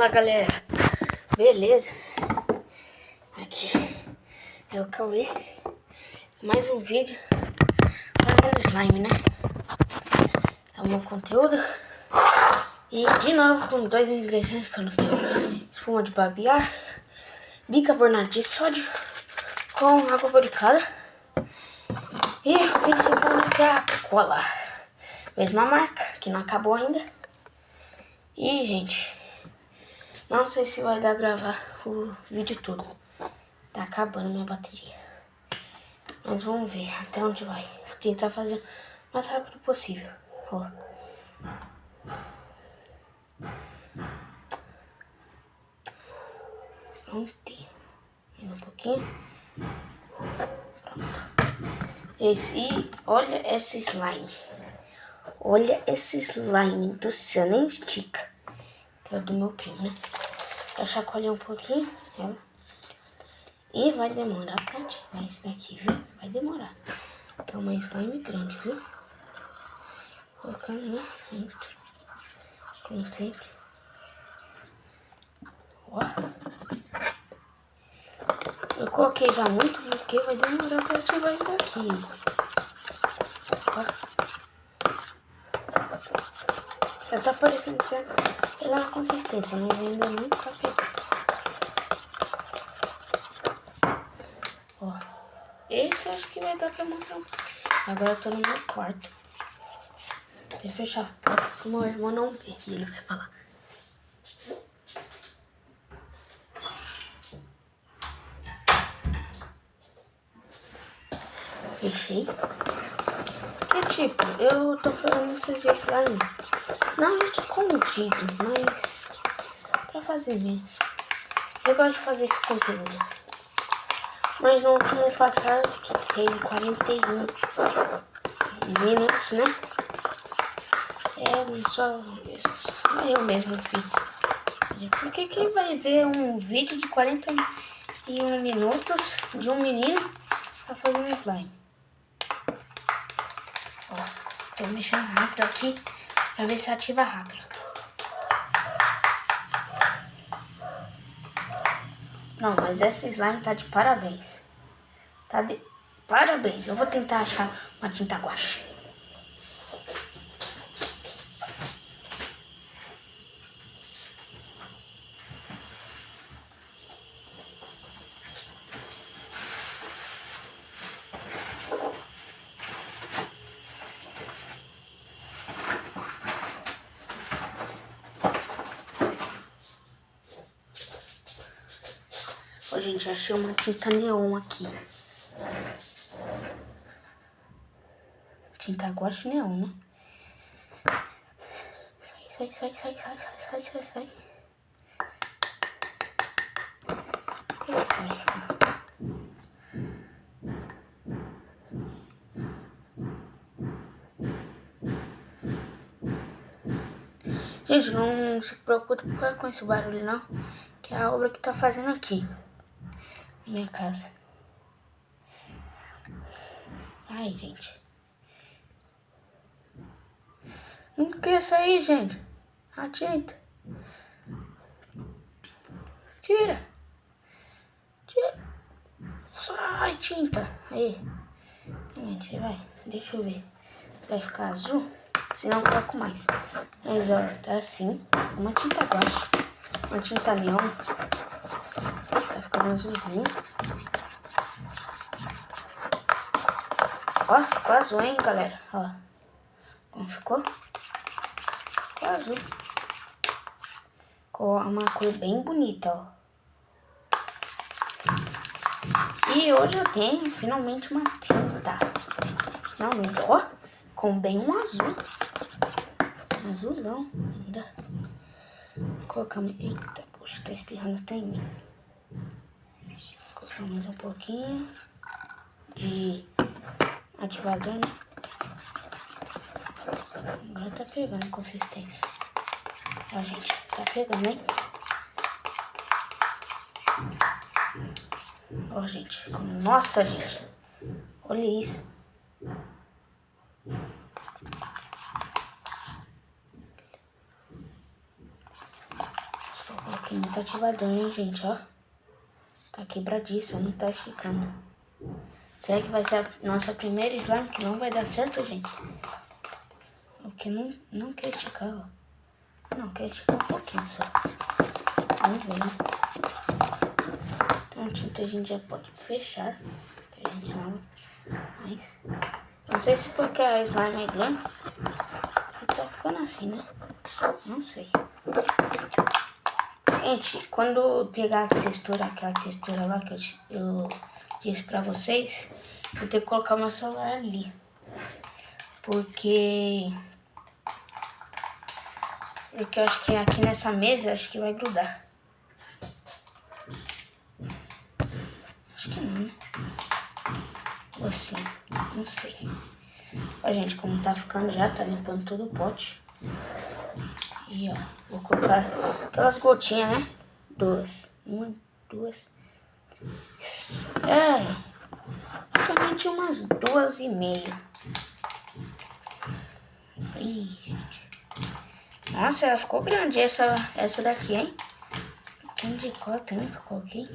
Fala galera, beleza? Aqui é o Cauê, mais um vídeo fazendo slime, né? É o meu conteúdo. E de novo com dois ingredientes que eu não tenho: espuma de barbear, bicarbonato de sódio com água boricada e o principal, né, que é a cola. Mesma marca, que não acabou ainda. E gente, não sei se vai dar gravar o vídeo todo. Tá acabando minha bateria. Mas vamos ver até onde vai. Vou tentar fazer o mais rápido possível. Ó. Prontinho. Mais um pouquinho. Pronto. Olha esse slime. Olha esse slime do céu, nem estica. Que é o do meu primo, né? Vou chacoalhar um pouquinho. Ela. E vai demorar pra ativar esse daqui, viu? Vai demorar. Que é uma slime grande, viu? Colocando no centro. Como sempre. Ó. Eu coloquei já muito porque vai demorar pra ativar isso daqui. Ó. Já tá parecendo que já pegar na consistência, mas ainda não tá pegando. Ó. Esse acho que vai dar pra mostrar um pouquinho. Agora eu tô no meu quarto. Vou fechar a porta pro meu irmão não ver e ele vai falar. Fechei. Que tipo, eu tô falando esses slime não escondido, mas pra fazer mesmo. Eu gosto de fazer esse conteúdo. Mas no último passado, que tem 41 minutos, né? É só eu mesmo fiz. Porque quem vai ver um vídeo de 41 minutos de um menino pra fazer um slime? Ó, tô mexendo rápido aqui pra ver se ativa rápido. Não, mas esse slime tá de parabéns. Tá de parabéns. Eu vou tentar achar uma tinta guache. Ó, gente, achei uma tinta neon aqui. Tinta guache neon, né? Sai. Sai. Gente, não se preocupe com esse barulho não, que é a obra que tá fazendo aqui na minha casa. Ai, gente. Não quer sair, gente. A tinta. Tira. Sai, tinta. Aí. Gente, vai. Deixa eu ver. Vai ficar azul? Senão eu coloco mais. Mas ó, tá assim. Uma tinta guache. Uma tinta neon. Tá ficando azulzinho. Ó, ficou azul, hein, galera? Ó. Como ficou? Ficou azul. Ficou uma cor bem bonita, ó. E hoje eu tenho finalmente uma tinta. Finalmente, ó. Com bem um azul. Azulão ainda. Vou colocar... Eita, poxa, tá espirrando até em mim. Vou colocar mais um pouquinho de ativador, né? Agora tá pegando a consistência. Ó, gente, tá pegando, hein? Ó, gente. Nossa, gente. Olha isso. Aqui muito ativador, hein, gente, ó. Tá quebradiça, não tá esticando. Será que vai ser a nossa primeira slime que não vai dar certo, gente? Porque não quer esticar, ó. Ah, não, quer esticar um pouquinho só. Vamos ver, né? Então, a gente já pode fechar. Que a gente não... Mas... Não sei se porque a slime é grande, tá ficando assim, né? Não sei. Gente, quando pegar a textura, aquela textura lá que eu disse pra vocês, vou ter que colocar meu celular ali. Porque eu acho que aqui nessa mesa, acho que vai grudar. Acho que não, né? Ou sim, não sei. Ó, gente, como tá ficando já, tá limpando todo o pote. E, ó, vou colocar aquelas gotinhas, né? 2. 1, 2. Praticamente umas 2,5. Ih, gente. Nossa, ela ficou grande essa daqui, hein? Tem de cola também que eu coloquei.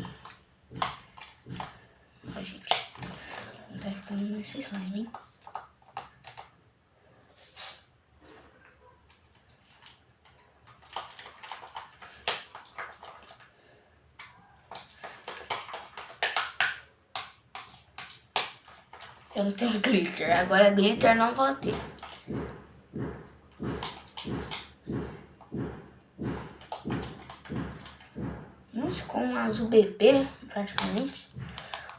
Ó, gente. Não tá ficando nesse slime, hein? Eu não tenho glitter. Agora glitter não vou ter. Nossa, ficou um azul bebê, praticamente.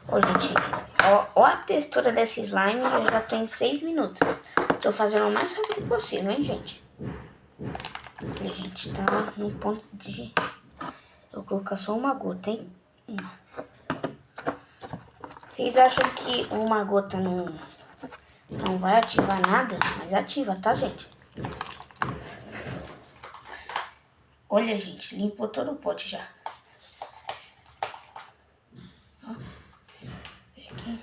Ó, gente, ó a textura desse slime. Eu já tô em 6 minutos. Tô fazendo o mais rápido possível, hein, gente? E a gente tá no ponto de... Eu vou colocar só uma gota, hein? Vocês acham que uma gota não vai ativar nada? Mas ativa, tá, gente? Olha, gente, limpou todo o pote já. Ó. Aqui.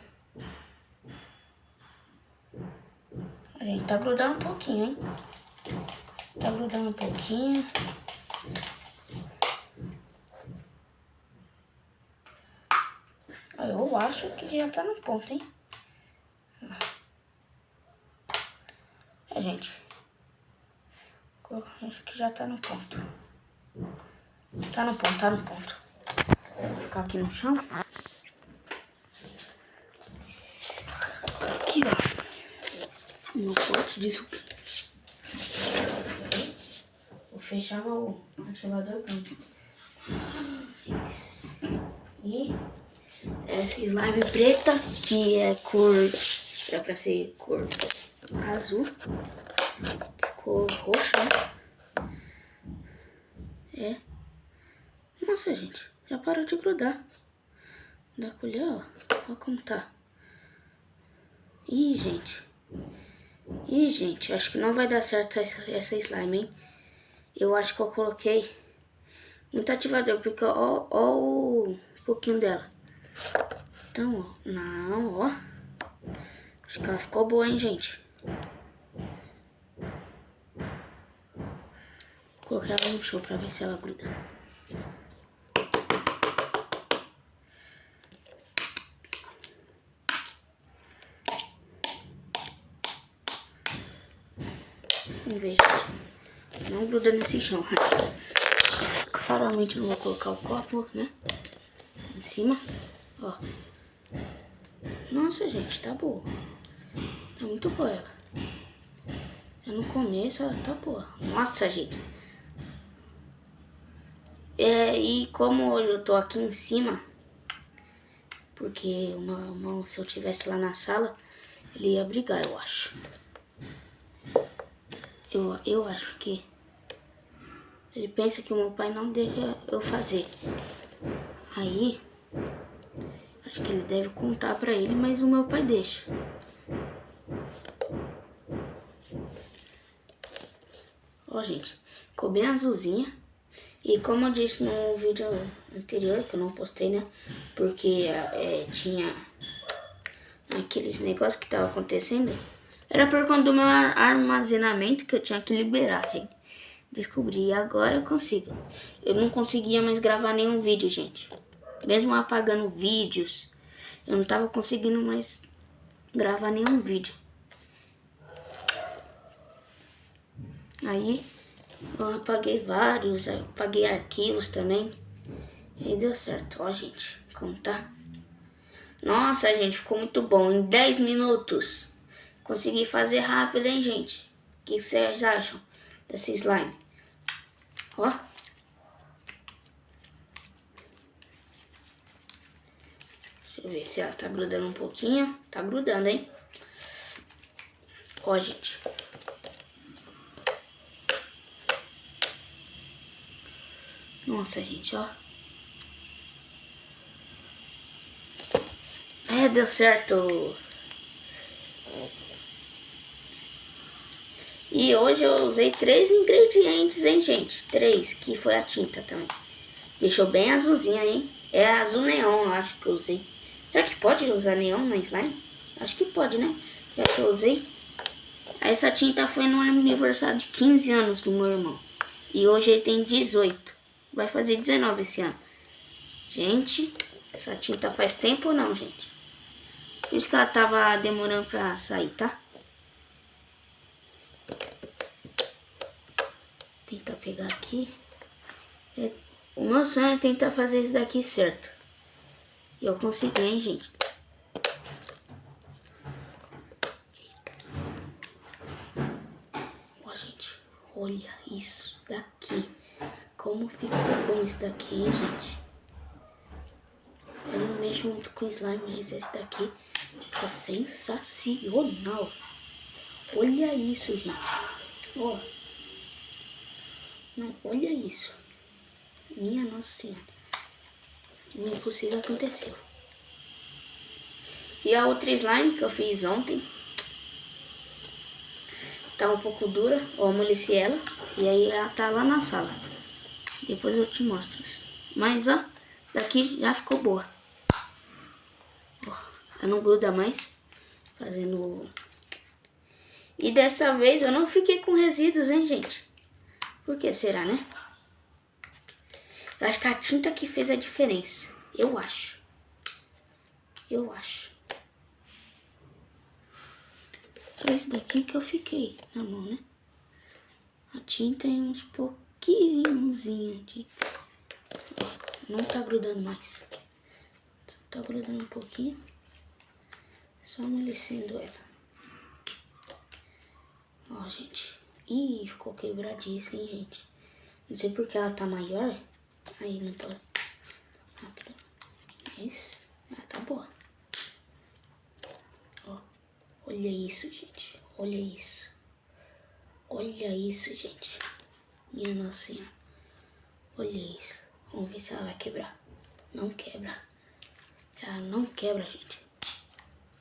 A gente tá grudando um pouquinho, hein? Tá grudando um pouquinho. Eu acho que já tá no ponto, hein? Gente. Acho que já tá no ponto. Tá no ponto, tá no ponto. Vou colocar aqui no chão. Aqui, ó. Meu pote de suco. Vou fechar meu ativador campo. E essa slime preta, que é cor... Era pra ser cor azul. Cor roxa, né? Nossa, gente, já parou de grudar. Da colher, ó. Olha como tá. Ih, gente, acho que não vai dar certo essa slime, hein? Eu acho que eu coloquei muito ativador, porque ó o pouquinho dela. Então, ó, não, ó. Acho que ela ficou boa, hein, gente? Vou colocar ela no chão pra ver se ela gruda. Vamos ver, gente. Não gruda nesse chão. Claramente não vou colocar o copo, né? Em cima. Ó. Nossa, gente, tá boa. Tá muito boa ela. Já no começo ela tá boa. Nossa, gente. E como hoje eu tô aqui em cima, porque o meu irmão, se eu tivesse lá na sala, ele ia brigar, eu acho. Eu acho que ele pensa que o meu pai não deixa eu fazer. Aí, acho que ele deve contar pra ele, mas o meu pai deixa. Ó, gente, ficou bem azulzinha. E como eu disse no vídeo anterior, que eu não postei, né? Porque tinha aqueles negócios que tava acontecendo. Era por conta do meu armazenamento que eu tinha que liberar, gente. descobri. E agora eu consigo. Eu não conseguia mais gravar nenhum vídeo, gente. Mesmo apagando vídeos, eu não tava conseguindo mais gravar nenhum vídeo. Aí eu apaguei vários, eu apaguei arquivos também. E aí deu certo, ó gente, como tá. Nossa, gente, ficou muito bom. Em 10 minutos. Consegui fazer rápido, hein, gente? O que vocês acham desse slime? Ó. Deixa eu ver se ela tá grudando um pouquinho. Tá grudando, hein? Ó, gente. Nossa, gente, ó. É, deu certo. E hoje eu usei 3 ingredientes, hein, gente? 3, que foi a tinta também. Deixou bem azulzinha, hein? É azul neon, eu acho que eu usei. Será que pode usar neon na slime? Acho que pode, né? Já que eu usei. Essa tinta foi no aniversário de 15 anos do meu irmão. E hoje ele tem 18. Vai fazer 19 esse ano. Gente, essa tinta faz tempo ou não, gente? Por isso que ela tava demorando pra sair, tá? Tentar pegar aqui. O meu sonho é tentar fazer isso daqui certo. E eu consegui, hein, gente? Ó, gente. Olha isso daqui. Como ficou bom isso daqui, hein, gente? Eu não mexo muito com slime, mas esse daqui ficou sensacional. Olha isso, gente. Ó. Não, olha isso. Minha Nossa Senhora. O impossível aconteceu. E a outra slime que eu fiz ontem tá um pouco dura. Eu amoleci ela. E aí ela tá lá na sala. Depois eu te mostro isso. Mas ó, daqui já ficou boa. Ó, ela não gruda mais. Fazendo... E dessa vez eu não fiquei com resíduos, hein, gente? Por que será, né? Eu acho que a tinta que fez a diferença. Eu acho. Eu acho. Só isso daqui que eu fiquei na mão, né? A tinta tem uns pouquinhozinhos de... Não tá grudando mais. Só tá grudando um pouquinho. É só amolecendo ela. Ó, gente. Ih, ficou quebradiça, hein, gente? Não sei porque ela tá maior. Aí não pode. Rápido. Mas ela tá boa. Ó. Olha isso, gente. Olha isso. Olha isso, gente. Minha Nossa Senhora. Olha isso. Vamos ver se ela vai quebrar. Não quebra. Ela não quebra, gente.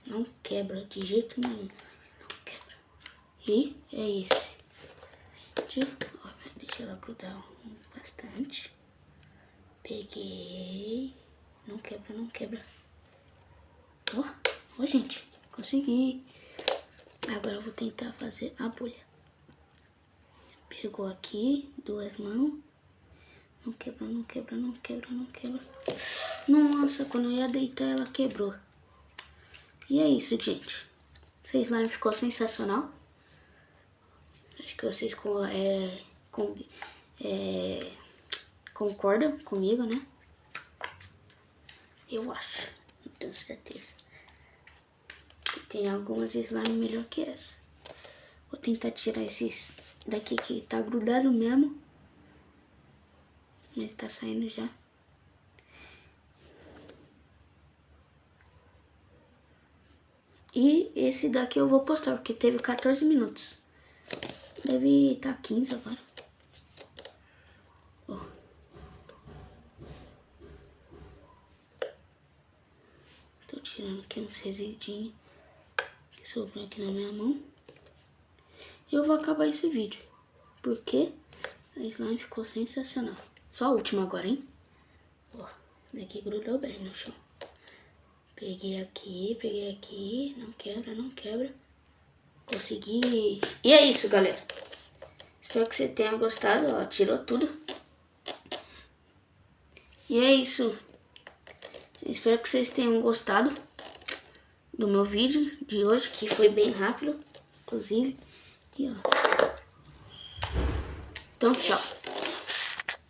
Não quebra de jeito nenhum. Não quebra. E é esse. Deixa ela grudar bastante. Peguei. Não quebra, não quebra. Ó, gente. Consegui. Agora eu vou tentar fazer a bolha. Pegou aqui, 2 mãos. Não quebra, não quebra, não quebra, não quebra. Nossa, quando eu ia deitar ela quebrou. E é isso, gente. Esse slime ficou sensacional. Acho que vocês concordam comigo, né? Eu acho, não tenho certeza. Que tem algumas slime melhor que essa. Vou tentar tirar esses daqui que tá grudado mesmo. Mas tá saindo já. E esse daqui eu vou postar, porque teve 14 minutos. Deve estar 15 agora. Ó. Tô tirando aqui uns resíduos que sobrou aqui na minha mão. E eu vou acabar esse vídeo, porque a slime ficou sensacional. Só a última agora, hein? Ó, daqui grudou bem no chão. Peguei aqui. Não quebra, não quebra. Consegui. E é isso, galera. Espero Espero que você tenha gostado, ó, tirou tudo. E é isso. Espero que vocês tenham gostado do meu vídeo de hoje, que foi bem rápido, inclusive. E, ó. Então, tchau.